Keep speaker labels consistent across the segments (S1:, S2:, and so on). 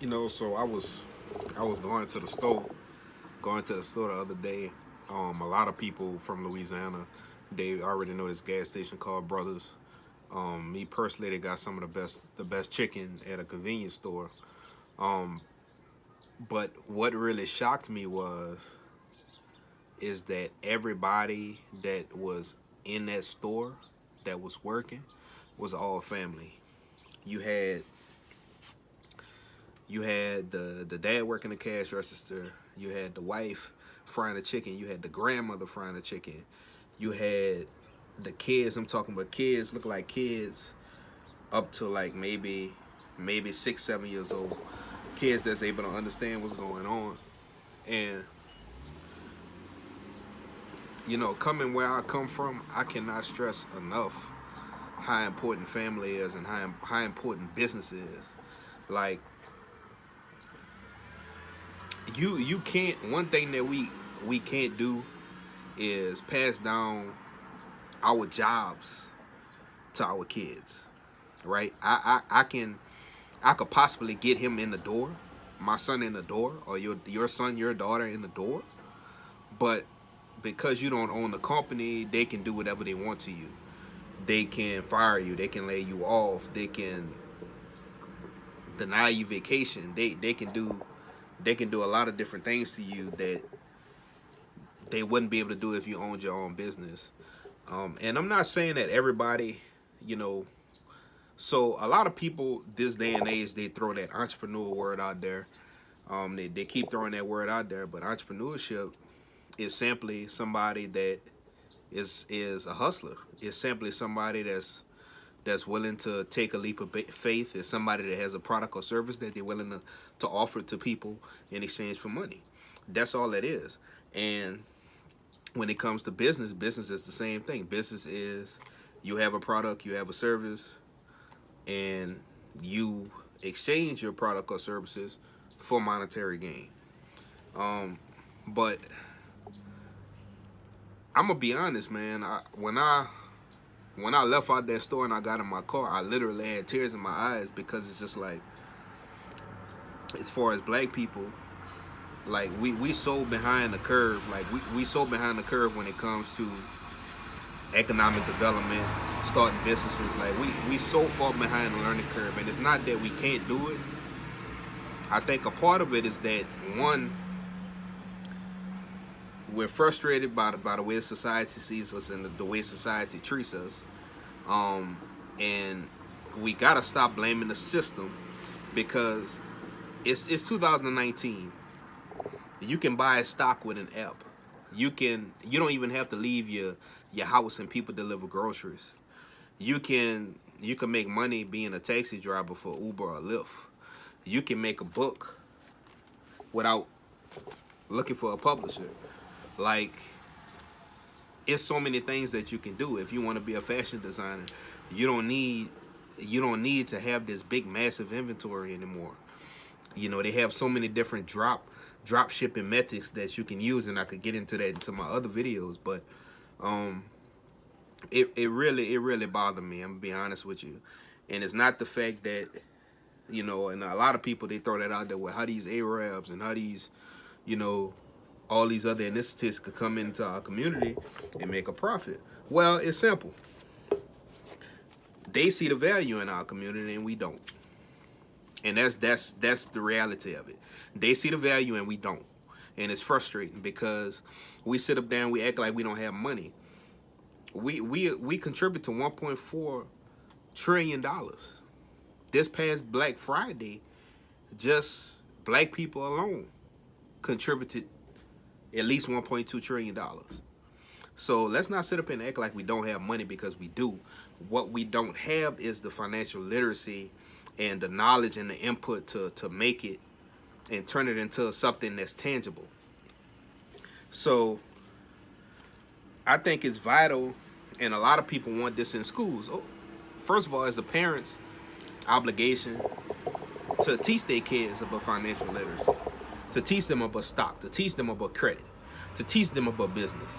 S1: So I was going to the store the other day. A lot of people from Louisiana, they already know this gas station called Brothers. Me personally, they got some of the best chicken at a convenience store. Um, but what really shocked me is that everybody that was in that store that was working was all family. You had you had the dad working the cash register. You had the wife frying the chicken. You had the grandmother frying the chicken. You had the kids. I'm talking about kids look like kids up to like maybe 6, 7 years old. Kids that's able to understand what's going on. And coming where I come from, I cannot stress enough how important family is and how important business is. Like you can't. One thing that we can't do is pass down our jobs to our kids, right? I could possibly get him in the door, my son in the door, or your son, your daughter in the door, but because you don't own the company, they can do whatever they want to you. They can fire you, they can lay you off, they can deny you vacation. They can do a lot of different things to you that they wouldn't be able to do if you owned your own business. And I'm not saying that everybody, you know, so a lot of people this day and age they throw that entrepreneur word out there. They keep throwing that word out there, but entrepreneurship is simply somebody that is a hustler. It's simply somebody that's willing to take a leap of faith. It's somebody that has a product or service that they're willing to offer to people in exchange for money. That's all it is. And when it comes to business, business is the same thing. Business is you have a product, you have a service, and you exchange your product or services for monetary gain. Um, but I'm gonna be honest, man. When I left out that store and I got in my car, I literally had tears in my eyes because it's just like, as far as black people, like we so behind the curve. Like we so behind the curve when it comes to economic development, starting businesses. Like we so far behind the learning curve, and it's not that we can't do it. I think a part of it is that one, we're frustrated by the way society sees us and the way society treats us. Um, and we gotta stop blaming the system because it's 2019. You can buy a stock with an app. You don't even have to leave your house and people deliver groceries. You can make money being a taxi driver for Uber or Lyft. You can make a book without looking for a publisher. Like, it's so many things that you can do. If you want to be a fashion designer, you don't need you don't need to have this big massive inventory anymore. They have so many different drop shipping methods that you can use, and I could get into that into my other videos. But um, it really bothered me. I'm gonna be honest with you, and it's not the fact that and a lot of people they throw that out there. Well, how these Arabs and how these you know all these other initiatives could come into our community and make a profit. Well, it's simple. They see the value in our community and we don't. And that's the reality of it. They see the value and we don't. And it's frustrating because we sit up there and we act like we don't have money. We contribute to 1.4 trillion dollars. This past Black Friday, just black people alone contributed at least 1.2 trillion dollars. So let's not sit up and act like we don't have money because we do. What we don't have is the financial literacy and the knowledge and the input to make it and turn it into something that's tangible. So I think it's vital, and a lot of people want this in schools. Oh, first of all, it's the parents' obligation to teach their kids about financial literacy, to teach them about stock, to teach them about credit, to teach them about business.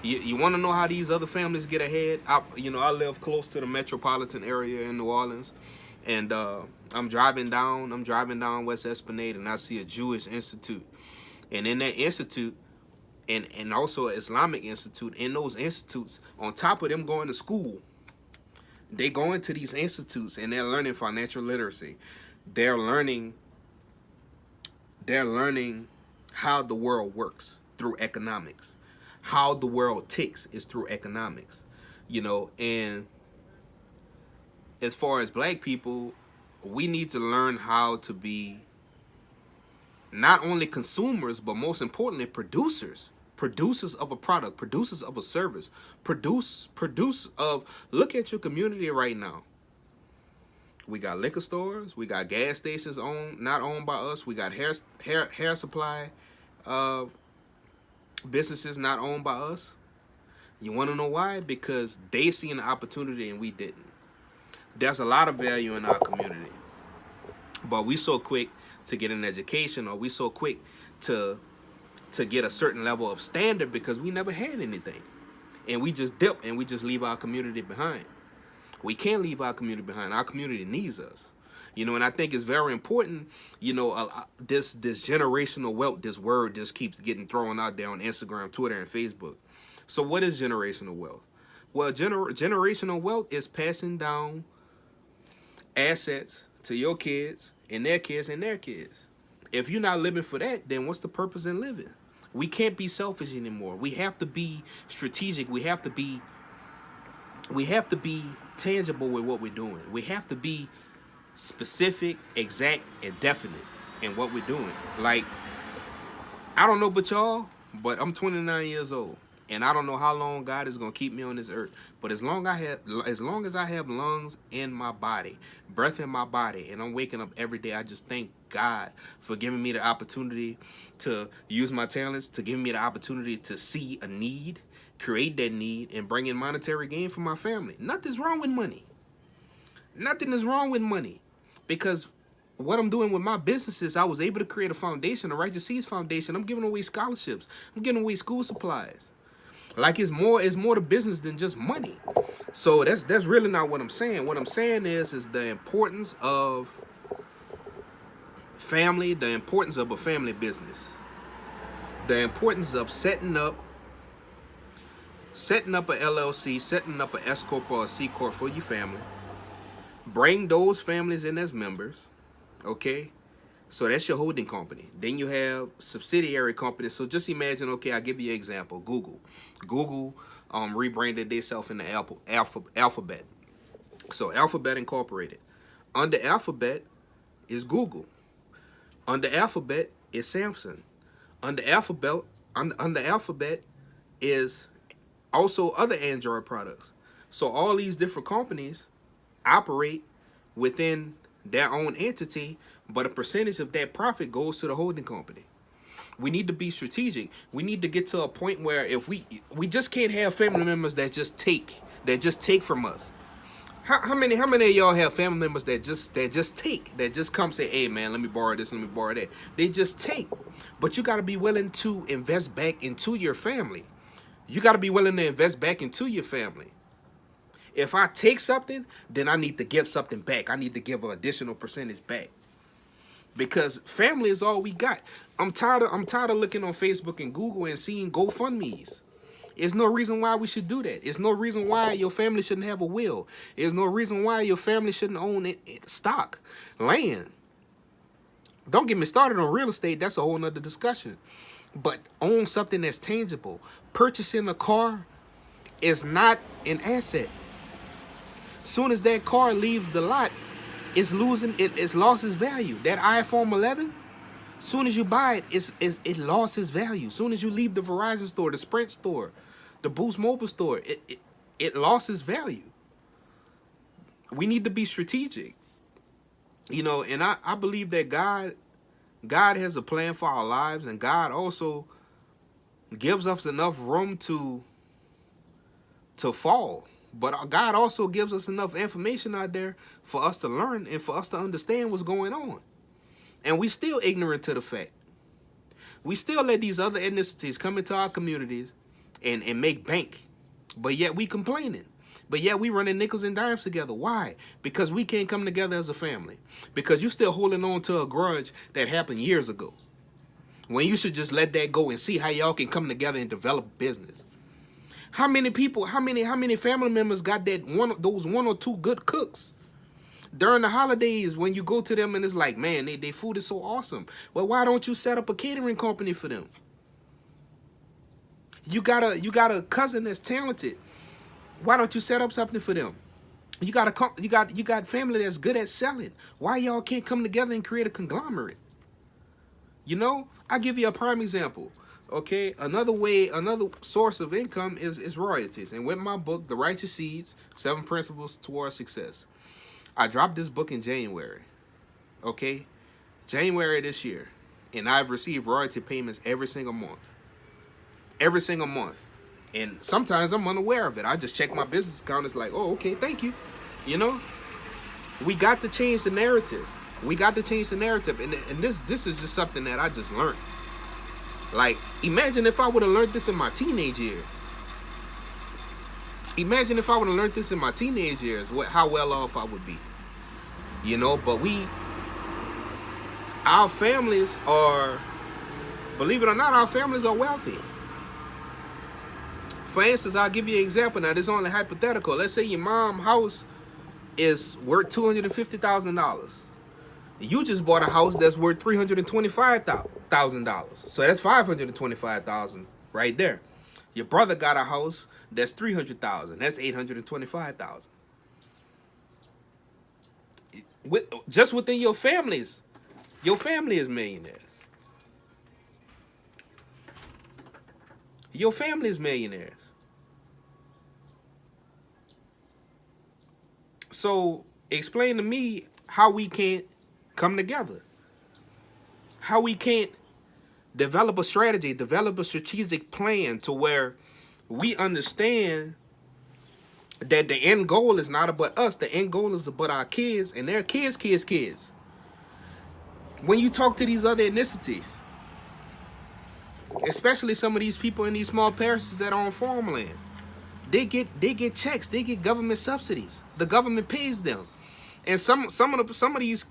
S1: You want to know how these other families get ahead? I live close to the metropolitan area in New Orleans, And I'm driving down West Esplanade, and I see a Jewish institute. And in that institute, and also an Islamic institute, in those institutes, on top of them going to school, they go into these institutes and they're learning financial literacy. They're learning how the world works through economics. How the world ticks is through economics. You know, and as far as black people, we need to learn how to be not only consumers, but most importantly, producers. Producers of a product, producers of a service, produce of, look at your community right now. We got liquor stores, we got gas stations not owned by us, we got hair supply businesses not owned by us. You want to know why? Because they see an opportunity and we didn't. There's a lot of value in our community, but we so quick to get an education, or we so quick to get a certain level of standard because we never had anything, and we just dip and we just leave our community behind. We can't leave our community behind. Our community needs us, you know. And I think it's very important, you know. This generational wealth, this word just keeps getting thrown out there on Instagram, Twitter, and Facebook. So what is generational wealth? Well, generational wealth is passing down assets to your kids and their kids and their kids. If you're not living for that, then what's the purpose in living? We can't be selfish anymore. We have to be strategic. We have to be tangible with what we're doing. We have to be specific, exact, and definite in what we're doing. Like, I don't know about y'all, but I'm 29 years old, and I don't know how long God is gonna keep me on this earth. But as long as I have lungs in my body, breath in my body, and I'm waking up every day, I just thank God for giving me the opportunity to use my talents, to give me the opportunity to see a need, create that need, and bring in monetary gain for my family. Nothing's wrong with money. Nothing is wrong with money, because what I'm doing with my business is I was able to create a foundation, a Righteous Seeds Foundation. I'm giving away scholarships. I'm giving away school supplies. Like, it's more to business than just money. So that's really not what I'm saying. What I'm saying is the importance of family, the importance of a family business, the importance of setting up a LLC, setting up an S Corp or a C Corp for your family. Bring those families in as members, okay? So that's your holding company. Then you have subsidiary companies. So just imagine, okay, I'll give you an example. Google rebranded themselves into Alphabet. So Alphabet Incorporated. Under Alphabet is Google. Under Alphabet is Samsung. Under Alphabet is also other Android products. So all these different companies operate within their own entity, but a percentage of that profit goes to the holding company. We need to be strategic. We need to get to a point where if we just can't have family members that just take from us. How many of y'all have family members that just come say, hey man, let me borrow this, let me borrow that. They just take. But you got to be willing to invest back into your family. You got to be willing to invest back into your family. If I take something, then I need to give something back. I need to give an additional percentage back. Because family is all we got. I'm tired of looking on Facebook and Google and seeing GoFundMe's. There's no reason why we should do that. There's no reason why your family shouldn't have a will. There's no reason why your family shouldn't own stock, land. Don't get me started on real estate. That's a whole nother discussion. But own something that's tangible. Purchasing a car is not an asset. Soon as that car leaves the lot, it's lost its value. That iPhone 11, soon as you buy it, it lost its value. Soon as you leave the Verizon store, the Sprint store, the Boost Mobile store, it lost its value. We need to be strategic. You know, and I believe that God has a plan for our lives, and God also gives us enough room to fall. But God also gives us enough information out there for us to learn and for us to understand what's going on. And we still ignorant to the fact. We still let these other ethnicities come into our communities and make bank. But yet we complaining But yeah, we running nickels and dimes together. Why? Because we can't come together as a family. Because you still holding on to a grudge that happened years ago. When you should just let that go and see how y'all can come together and develop business. How many people, how many family members got those one or two good cooks? During the holidays, when you go to them and it's like, man, they food is so awesome. Well, why don't you set up a catering company for them? You got a cousin that's talented. Why don't you set up something for them? You got family that's good at selling. Why y'all can't come together and create a conglomerate? You know, I'll give you a prime example. Okay, another source of income is royalties. And with my book, The Righteous Seeds, 7 Principles Towards Success, I dropped this book in January. Okay, January this year. And I've received royalty payments every single month. Every single month. And sometimes I'm unaware of it. I just check my business account. It's like, oh, okay, thank you. You know, we got to change the narrative. We got to change the narrative. And this is just something that I just learned. Like, imagine if I would have learned this in my teenage years. Imagine if I would have learned this in my teenage years, how well off I would be. You know, but our families are, believe it or not, our families are wealthy. For instance, I'll give you an example. Now, this is only hypothetical. Let's say your mom's house is worth $250,000. You just bought a house that's worth $325,000. So that's $525,000 right there. Your brother got a house that's $300,000. That's $825,000. Just within your family is millionaires. Your family is millionaires. So explain to me how we can't come together. How we can't develop a strategy, develop a strategic plan to where we understand that the end goal is not about us. The end goal is about our kids and their kids. When you talk to these other ethnicities, especially some of these people in these small parishes that are on farmland, they get checks, they get government subsidies. The government pays them. And some of these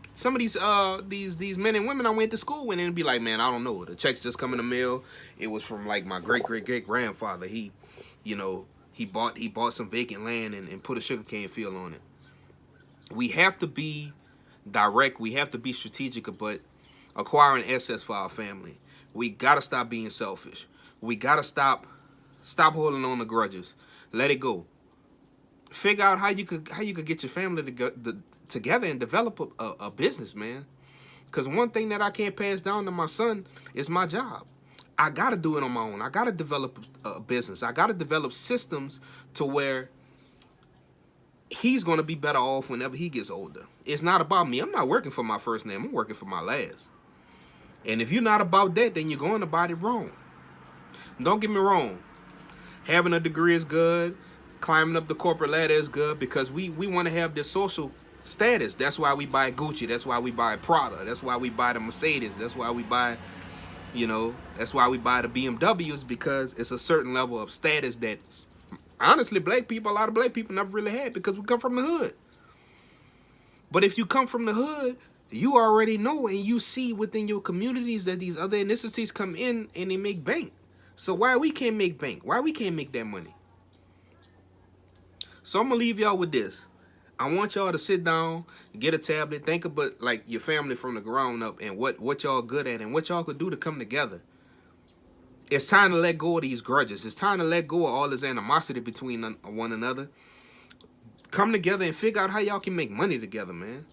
S1: men and women I went to school with and be like, man, I don't know. The checks just come in the mail. It was from like my great grandfather. He bought some vacant land and put a sugarcane field on it. We have to be direct. We have to be strategic about acquiring assets for our family. We gotta stop being selfish. We gotta stop holding on to grudges. Let it go. Figure out how you could get your family together and develop a business, man. Because one thing that I can't pass down to my son is my job. I got to do it on my own. I got to develop a business. I got to develop systems to where he's going to be better off whenever he gets older. It's not about me. I'm not working for my first name. I'm working for my last. And if you're not about that, then you're going about it wrong. Don't get me wrong. Having a degree is good. Climbing up the corporate ladder is good because we want to have this social status. That's why we buy Gucci. That's why we buy Prada. That's why we buy the Mercedes. That's why we buy, that's why we buy the BMWs, because it's a certain level of status that, honestly, a lot of black people never really had because we come from the hood. But if you come from the hood, you already know and you see within your communities that these other ethnicities come in and they make bank. So why we can't make bank? Why we can't make that money? So I'm going to leave y'all with this. I want y'all to sit down, get a tablet, think about like your family from the ground up and what y'all good at and what y'all could do to come together. It's time to let go of these grudges. It's time to let go of all this animosity between one another. Come together and figure out how y'all can make money together, man.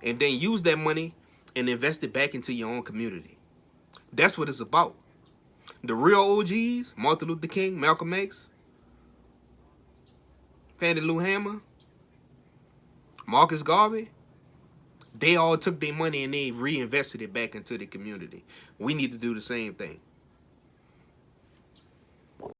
S1: And then use that money and invest it back into your own community. That's what it's about. The real OGs, Martin Luther King, Malcolm X, Fannie Lou Hamer, Marcus Garvey, they all took their money and they reinvested it back into the community. We need to do the same thing.